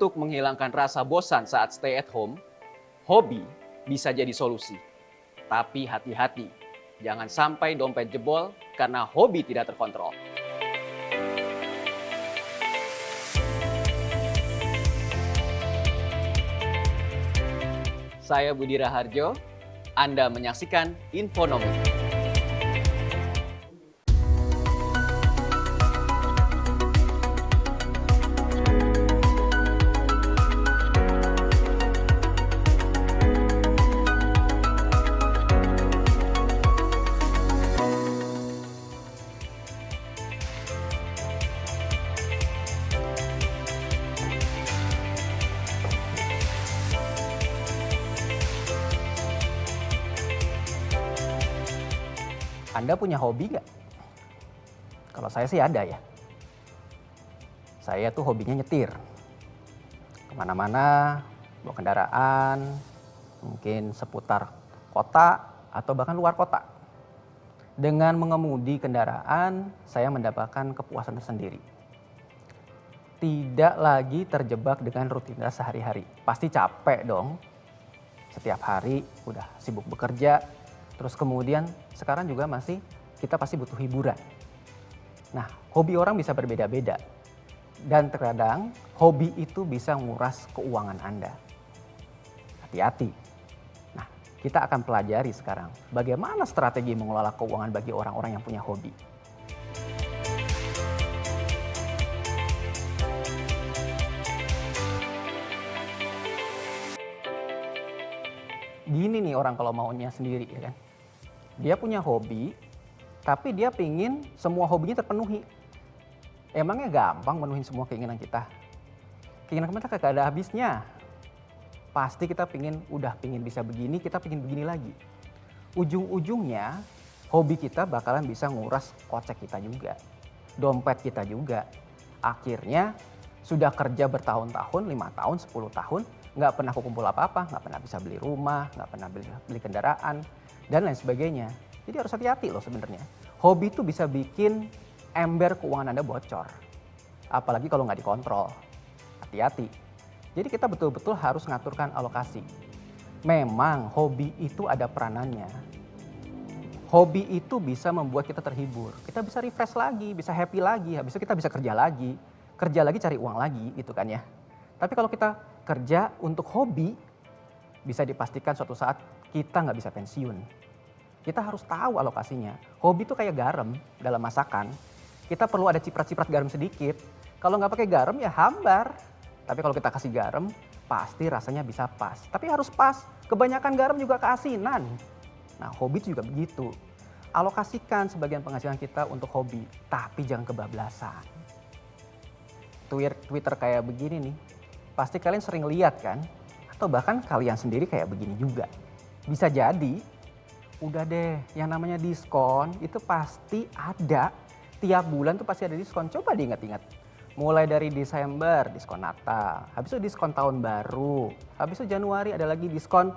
Untuk menghilangkan rasa bosan saat stay at home, hobi bisa jadi solusi. Tapi hati-hati, jangan sampai dompet jebol karena hobi tidak terkontrol. Saya Budi Raharjo, Anda menyaksikan Infonomi. Anda punya hobi nggak? Kalau saya sih ada ya. Saya tuh hobinya nyetir. Kemana-mana, bawa kendaraan, mungkin seputar kota atau bahkan luar kota. Dengan mengemudi kendaraan, saya mendapatkan kepuasan tersendiri. Tidak lagi terjebak dengan rutinitas sehari-hari. Pasti capek dong. Setiap hari udah sibuk bekerja, terus kemudian sekarang juga kita pasti butuh hiburan. Nah, hobi orang bisa berbeda-beda. Dan terkadang hobi itu bisa nguras keuangan Anda. Hati-hati. Nah, kita akan pelajari sekarang bagaimana strategi mengelola keuangan bagi orang-orang yang punya hobi. Gini nih orang kalau maunya sendiri ya kan. Dia punya hobi, tapi dia pingin semua hobinya terpenuhi. Emangnya gampang menuhin semua keinginan kita? Keinginan kita kagak ada habisnya. Pasti kita pingin bisa begini, kita pingin begini lagi. Ujung-ujungnya hobi kita bakalan bisa nguras kocek kita juga. Dompet kita juga. Akhirnya sudah kerja bertahun-tahun, 5 tahun, 10 tahun, nggak pernah kumpul apa-apa, nggak pernah bisa beli rumah, nggak pernah beli kendaraan, dan lain sebagainya. Jadi harus hati-hati loh sebenarnya. Hobi itu bisa bikin ember keuangan Anda bocor. Apalagi kalau nggak dikontrol. Hati-hati. Jadi kita betul-betul harus ngaturkan alokasi. Memang hobi itu ada peranannya. Hobi itu bisa membuat kita terhibur. Kita bisa refresh lagi, bisa happy lagi. Habis itu kita bisa kerja lagi. Kerja lagi cari uang lagi gitu kan ya. Tapi kalau kita kerja untuk hobi, bisa dipastikan suatu saat kita nggak bisa pensiun. Kita harus tahu alokasinya. Hobi itu kayak garam dalam masakan. Kita perlu ada ciprat-ciprat garam sedikit. Kalau nggak pakai garam ya hambar. Tapi kalau kita kasih garam, pasti rasanya bisa pas. Tapi harus pas. Kebanyakan garam juga keasinan. Nah, hobi itu juga begitu. Alokasikan sebagian penghasilan kita untuk hobi, tapi jangan kebablasan. Twitter kayak begini nih, pasti kalian sering lihat kan? Atau bahkan kalian sendiri kayak begini juga. Bisa jadi, udah deh yang namanya diskon itu pasti ada. Tiap bulan tuh pasti ada diskon, coba diingat-ingat. Mulai dari Desember, diskon Natal, habis itu diskon tahun baru, habis itu Januari ada lagi diskon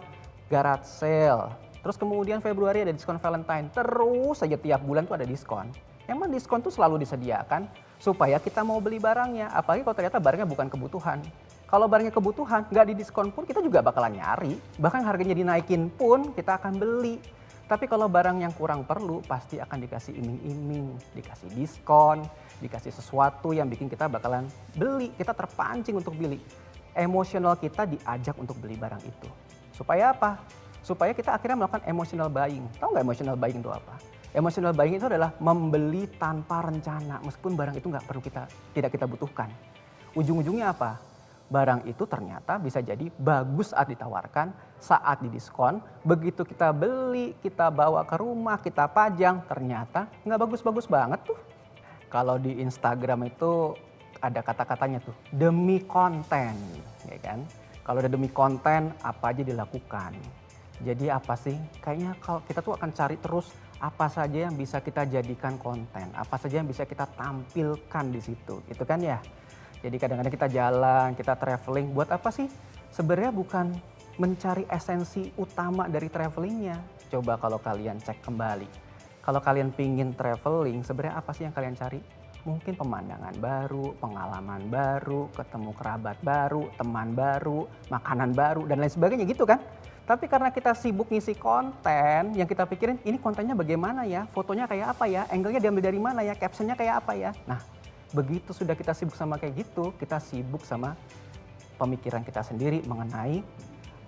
garage sale, terus kemudian Februari ada diskon Valentine, terus saja tiap bulan tuh ada diskon. Emang diskon tuh selalu disediakan supaya kita mau beli barangnya, apalagi kalau ternyata barangnya bukan kebutuhan. Kalau barangnya kebutuhan, nggak di diskon pun kita juga bakalan nyari, bahkan harganya dinaikin pun kita akan beli. Tapi kalau barang yang kurang perlu pasti akan dikasih iming-iming, dikasih diskon, dikasih sesuatu yang bikin kita bakalan beli, kita terpancing untuk beli. Emosional kita diajak untuk beli barang itu. Supaya apa? Supaya kita akhirnya melakukan emotional buying. Tahu nggak emotional buying itu apa? Emotional buying itu adalah membeli tanpa rencana, meskipun barang itu tidak kita butuhkan. Ujung-ujungnya apa? Barang itu ternyata bisa jadi bagus saat ditawarkan, saat didiskon. Begitu kita beli, kita bawa ke rumah, kita pajang, ternyata nggak bagus-bagus banget tuh. Kalau di Instagram itu ada kata-katanya tuh, demi konten, ya kan? Kalau udah demi konten, apa aja dilakukan. Jadi apa sih? Kayaknya kalau kita tuh akan cari terus apa saja yang bisa kita jadikan konten, apa saja yang bisa kita tampilkan di situ, gitu kan ya? Jadi kadang-kadang kita jalan, kita traveling, buat apa sih? Sebenarnya bukan mencari esensi utama dari travelingnya. Coba kalau kalian cek kembali. Kalau kalian pingin traveling, sebenarnya apa sih yang kalian cari? Mungkin pemandangan baru, pengalaman baru, ketemu kerabat baru, teman baru, makanan baru, dan lain sebagainya gitu kan. Tapi karena kita sibuk ngisi konten, yang kita pikirin ini kontennya bagaimana ya, fotonya kayak apa ya, angle-nya diambil dari mana ya, captionnya kayak apa ya. Nah, begitu sudah kita sibuk sama kayak gitu, kita sibuk sama pemikiran kita sendiri mengenai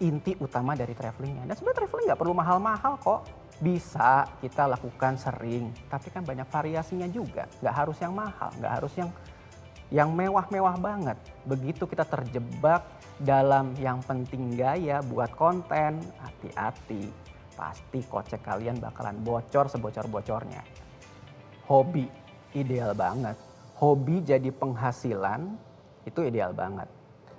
inti utama dari travelingnya. Dan sebenarnya traveling nggak perlu mahal-mahal kok. Bisa kita lakukan sering, tapi kan banyak variasinya juga. Nggak harus yang mahal, nggak harus yang mewah-mewah banget. Begitu kita terjebak dalam yang penting gaya buat konten, hati-hati. Pasti kocek kalian bakalan bocor sebocor-bocornya. Hobi, ideal banget. Hobi jadi penghasilan, itu ideal banget.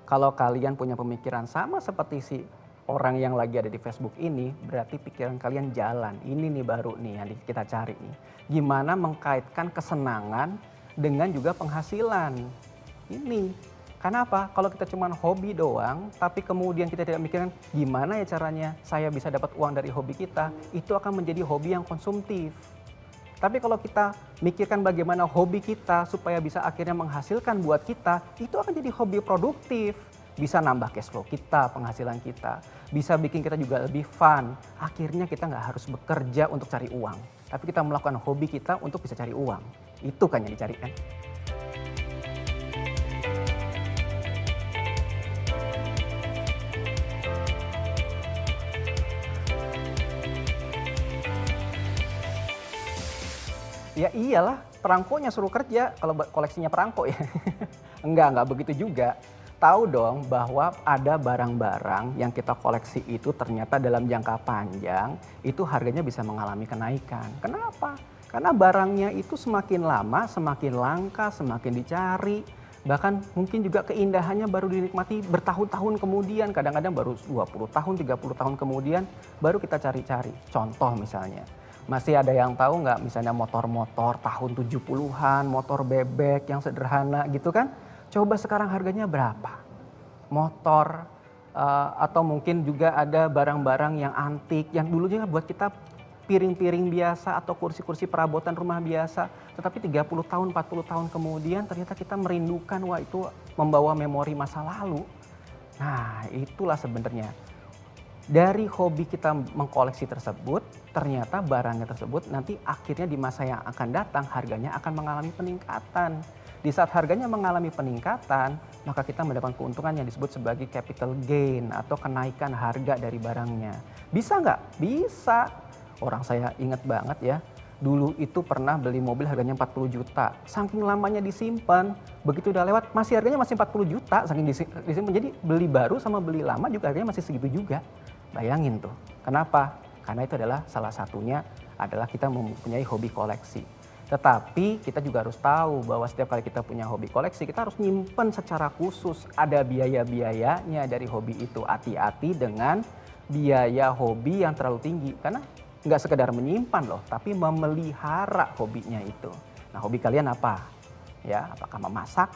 Kalau kalian punya pemikiran sama seperti si orang yang lagi ada di Facebook ini, berarti pikiran kalian jalan. Ini nih baru nih yang kita cari nih. Gimana mengkaitkan kesenangan dengan juga penghasilan. Ini. Karena apa? Kalau kita cuma hobi doang, tapi kemudian kita tidak mikirkan gimana ya caranya saya bisa dapat uang dari hobi kita, itu akan menjadi hobi yang konsumtif. Tapi kalau kita mikirkan bagaimana hobi kita supaya bisa akhirnya menghasilkan buat kita, itu akan jadi hobi produktif. Bisa nambah cash flow kita, penghasilan kita. Bisa bikin kita juga lebih fun. Akhirnya kita nggak harus bekerja untuk cari uang. Tapi kita melakukan hobi kita untuk bisa cari uang. Itu kan yang dicari kan. Ya iyalah, perangkonya suruh kerja kalau koleksinya perangko ya. Enggak begitu juga. Tahu dong bahwa ada barang-barang yang kita koleksi itu ternyata dalam jangka panjang itu harganya bisa mengalami kenaikan. Kenapa? Karena barangnya itu semakin lama, semakin langka, semakin dicari. Bahkan mungkin juga keindahannya baru dinikmati bertahun-tahun kemudian. Kadang-kadang baru 20 tahun, 30 tahun kemudian baru kita cari-cari. Contoh misalnya. Masih ada yang tahu nggak misalnya motor-motor tahun 70-an, motor bebek yang sederhana gitu kan. Coba sekarang harganya berapa? Motor atau mungkin juga ada barang-barang yang antik yang dulunya buat kita piring-piring biasa atau kursi-kursi perabotan rumah biasa. Tetapi 30 tahun, 40 tahun kemudian ternyata kita merindukan, wah itu membawa memori masa lalu. Nah itulah sebenarnya. Dari hobi kita mengkoleksi tersebut, ternyata barangnya tersebut nanti akhirnya di masa yang akan datang harganya akan mengalami peningkatan. Di saat harganya mengalami peningkatan, maka kita mendapat keuntungan yang disebut sebagai capital gain atau kenaikan harga dari barangnya. Bisa nggak? Bisa. Orang saya ingat banget ya, dulu itu pernah beli mobil harganya 40 juta. Saking lamanya disimpan, begitu udah lewat masih harganya masih 40 juta. Saking disimpan, jadi beli baru sama beli lama juga harganya masih segitu juga. Bayangin tuh, kenapa? Karena itu adalah salah satunya adalah kita mempunyai hobi koleksi. Tetapi kita juga harus tahu bahwa setiap kali kita punya hobi koleksi, kita harus nyimpen secara khusus. Ada biaya-biayanya dari hobi itu. Hati-hati dengan biaya hobi yang terlalu tinggi. Karena nggak sekedar menyimpan loh, tapi memelihara hobinya itu. Nah hobi kalian apa? Ya, apakah memasak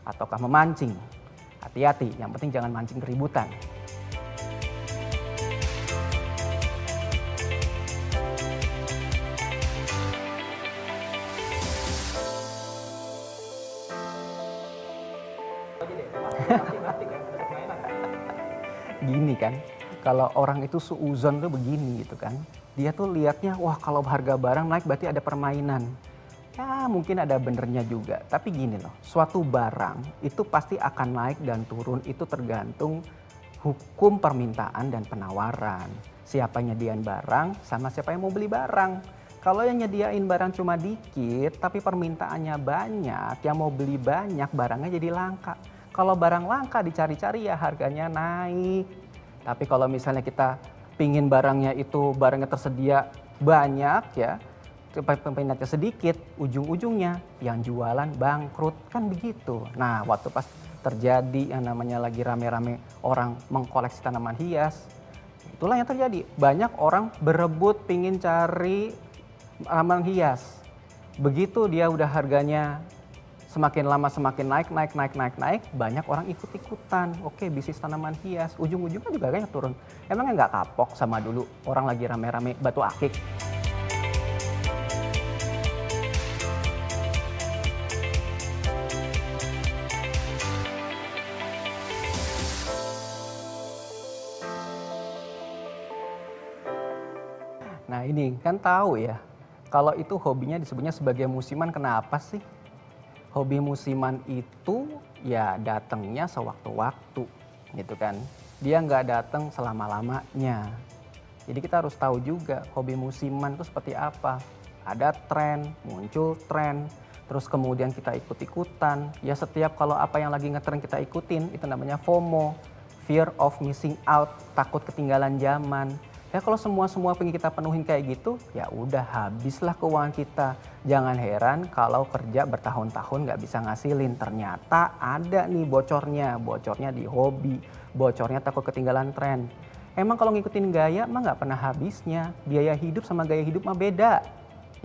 ataukah memancing? Hati-hati, yang penting jangan mancing keributan. Gini kan, kalau orang itu suuzon tuh begini gitu kan. Dia tuh lihatnya, wah kalau harga barang naik berarti ada permainan. Ya mungkin ada benernya juga, tapi gini loh, suatu barang itu pasti akan naik dan turun itu tergantung hukum permintaan dan penawaran. Siapa yang nyediain barang sama siapa yang mau beli barang. Kalau yang nyediain barang cuma dikit tapi permintaannya banyak, yang mau beli banyak barangnya jadi langka. Kalau barang langka dicari-cari ya harganya naik. Tapi kalau misalnya kita pingin barangnya itu barangnya tersedia banyak ya, peminatnya sedikit, ujung-ujungnya yang jualan bangkrut kan begitu. Nah waktu pas terjadi yang namanya lagi rame-rame orang mengkoleksi tanaman hias, itulah yang terjadi. Banyak orang berebut pingin cari tanaman hias. Begitu dia udah harganya semakin lama semakin naik, banyak orang ikut-ikutan. Oke, bisnis tanaman hias, ujung-ujungnya juga kayaknya turun. Emangnya nggak kapok sama dulu orang lagi rame-rame batu akik? ini kan tahu ya, kalau itu hobinya disebutnya sebagai musiman, kenapa sih? Hobi musiman itu ya datangnya sewaktu-waktu gitu kan. Dia nggak datang selama-lamanya. Jadi kita harus tahu juga hobi musiman itu seperti apa. Ada tren, muncul tren, terus kemudian kita ikut-ikutan. Ya setiap kalau apa yang lagi ngetren kita ikutin, itu namanya FOMO, fear of missing out, takut ketinggalan zaman. Ya kalau semua pengen kita penuhin kayak gitu, ya udah habislah keuangan kita. Jangan heran kalau kerja bertahun-tahun nggak bisa ngasilin. Ternyata ada nih bocornya di hobi, bocornya takut ketinggalan tren. Emang kalau ngikutin gaya mah nggak pernah habisnya. Biaya hidup sama gaya hidup mah beda.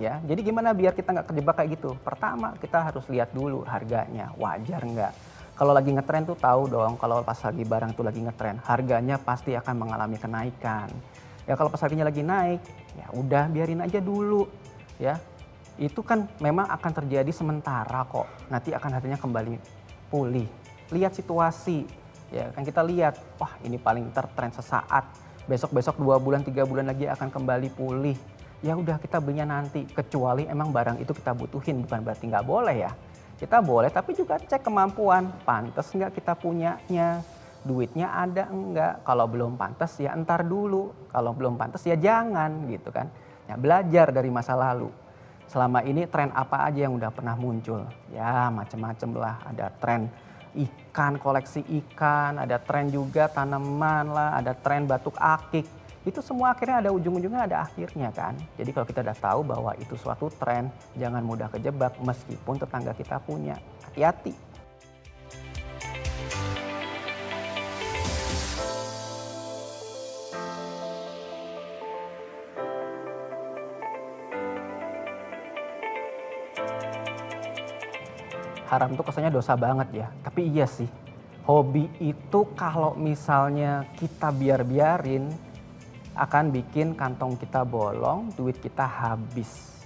Ya, jadi gimana biar kita nggak terjebak kayak gitu? Pertama kita harus lihat dulu harganya, wajar nggak? Kalau lagi ngetren tuh tahu dong, kalau pas lagi barang tuh lagi ngetren, harganya pasti akan mengalami kenaikan. Ya kalau pas harganya lagi naik, ya udah biarin aja dulu ya. Itu kan memang akan terjadi sementara kok. Nanti akan harganya kembali pulih. Lihat situasi. Ya kan kita lihat, wah ini paling tertren sesaat. Besok-besok 2 bulan, 3 bulan lagi akan kembali pulih. Ya udah kita belinya nanti. Kecuali emang barang itu kita butuhin, bukan berarti nggak boleh ya. Kita boleh tapi juga cek kemampuan. Pantes nggak kita punyanya. Duitnya ada enggak, kalau belum pantas ya entar dulu, kalau belum pantas ya jangan gitu kan. Ya belajar dari masa lalu. Selama ini tren apa aja yang udah pernah muncul? Ya macem-macem lah, ada tren ikan, koleksi ikan, ada tren juga tanaman lah, ada tren batuk akik. Itu semua akhirnya ada ujung-ujungnya, ada akhirnya kan. Jadi kalau kita udah tahu bahwa itu suatu tren, jangan mudah kejebak meskipun tetangga kita punya. Hati-hati. Haram tuh kesannya dosa banget ya, tapi iya sih. Hobi itu kalau misalnya kita biarin akan bikin kantong kita bolong, duit kita habis.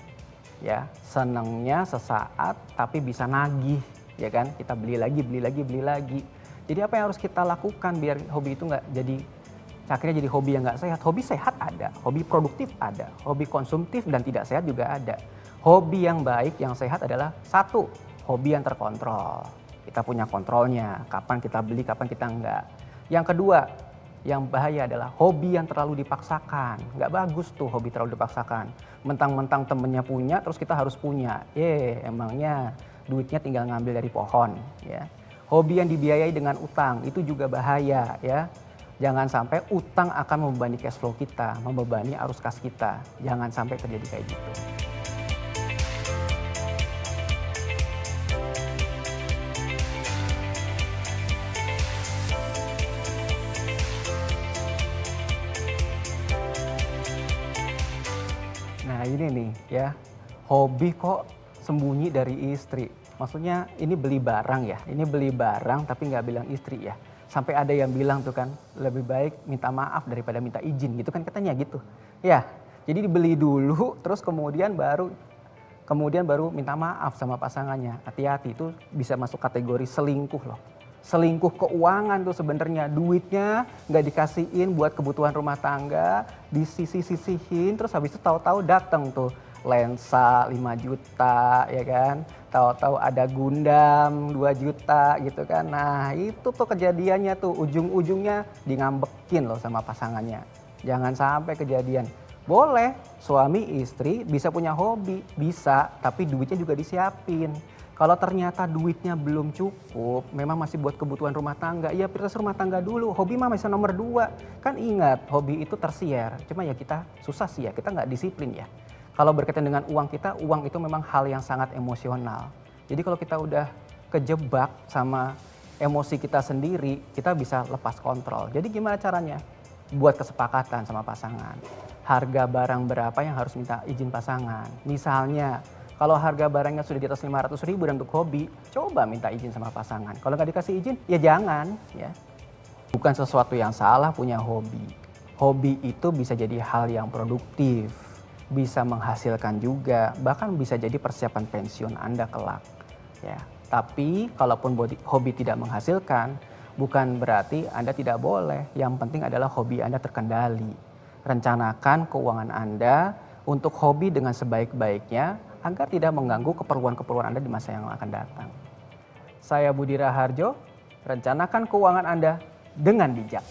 Ya, senengnya sesaat tapi bisa nagih, ya kan? Kita beli lagi. Jadi apa yang harus kita lakukan biar hobi itu nggak jadi akhirnya jadi hobi yang nggak sehat? Hobi sehat ada, hobi produktif ada, hobi konsumtif dan tidak sehat juga ada. Hobi yang baik, yang sehat adalah satu, hobi yang terkontrol. Kita punya kontrolnya, kapan kita beli, kapan kita enggak. Yang kedua, yang bahaya adalah hobi yang terlalu dipaksakan. Nggak bagus tuh hobi terlalu dipaksakan. Mentang-mentang temennya punya, terus kita harus punya. Emangnya duitnya tinggal ngambil dari pohon. Ya. Hobi yang dibiayai dengan utang, itu juga bahaya. Ya. Jangan sampai utang akan membebani cash flow kita, membebani arus kas kita. Jangan sampai terjadi kayak gitu. Nah ini nih ya, hobi kok sembunyi dari istri. Maksudnya ini beli barang ya, ini beli barang tapi nggak bilang istri ya. Sampai ada yang bilang tuh kan, lebih baik minta maaf daripada minta izin gitu kan katanya gitu. Ya, jadi dibeli dulu terus kemudian baru minta maaf sama pasangannya. Hati-hati, itu bisa masuk kategori selingkuh loh. Selingkuh keuangan tuh sebenarnya, duitnya nggak dikasihin buat kebutuhan rumah tangga, disisih-sisihin, terus habis itu tahu-tahu datang tuh lensa 5 juta ya kan, tahu-tahu ada Gundam 2 juta gitu kan. Nah itu tuh kejadiannya tuh ujung-ujungnya dingambekin loh sama pasangannya. Jangan sampai kejadian. Boleh suami istri bisa punya hobi, bisa, tapi duitnya juga disiapin. Kalau ternyata duitnya belum cukup, memang masih buat kebutuhan rumah tangga, ya prioritas rumah tangga dulu. Hobi mah masih nomor 2. Kan ingat, hobi itu tersier. Cuma ya kita susah sih ya, kita nggak disiplin ya. Kalau berkaitan dengan uang kita, uang itu memang hal yang sangat emosional. Jadi kalau kita udah kejebak sama emosi kita sendiri, kita bisa lepas kontrol. Jadi gimana caranya? Buat kesepakatan sama pasangan. Harga barang berapa yang harus minta izin pasangan. Misalnya, kalau harga barangnya sudah di atas 500.000 dan untuk hobi, coba minta izin sama pasangan. Kalau nggak dikasih izin, ya jangan. Ya. Bukan sesuatu yang salah punya hobi. Hobi itu bisa jadi hal yang produktif, bisa menghasilkan juga, bahkan bisa jadi persiapan pensiun Anda kelak. Ya. Tapi kalaupun hobi tidak menghasilkan, bukan berarti Anda tidak boleh. Yang penting adalah hobi Anda terkendali. Rencanakan keuangan Anda, untuk hobi dengan sebaik-baiknya agar tidak mengganggu keperluan-keperluan Anda di masa yang akan datang. Saya Budi Raharjo, rencanakan keuangan Anda dengan bijak.